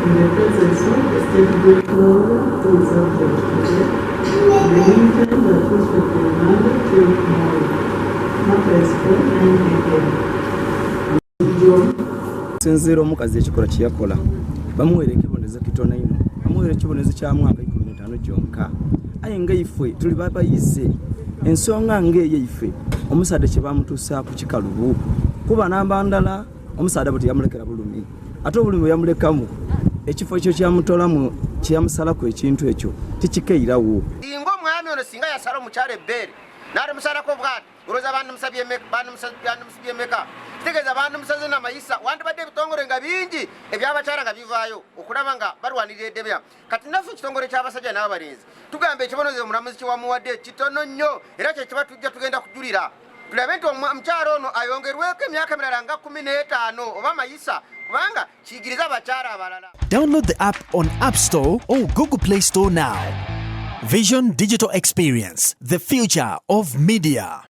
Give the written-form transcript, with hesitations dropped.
in the presence of the state breakthrough to the subject project. In the meantime, the prospective Uganda take more. Sinzira omukazi ekikola kyeyakola bamuweera ekibonezo kitono ino, bamuweera ekibonezo kya mwaka 15 gyonka. Aye nga ife tuli babayize ensonga ng'eyo ife omusaadde kye bamutuusaako kikalubu kuba namba ndala omusaadde bwe teyamulekera bulumi ate obulumi bwe yamulekamu ekifo ekyo kyamutolamu kyeyamusalako ekintu ekyo tikikeirawo. Singa omwami ono singa yasala omukyala ebbeere n'ate musalako bwati olowooza bandimusabye emeka kitegeeza bandimusaze n'amayisa wandibadde ebitongole nga bingi ebyabakyala nga bivaayo okulaba nga balwanirira eddemya. Kati naffe ekitongole ky'abasajja n'abalenzi tugamba ekibonezo omulamuzi kyewamuwadde kitono nnyo era kyekiba tujja tugenda kujulira tulabe nti omukyala ono ayongerweko emyaka emirala nga 15 oba amayisa kubanga kiyigiriza abakyala abalala. Download the app on App Store or Google Play Store now. Vision Digital Experience, the future of media.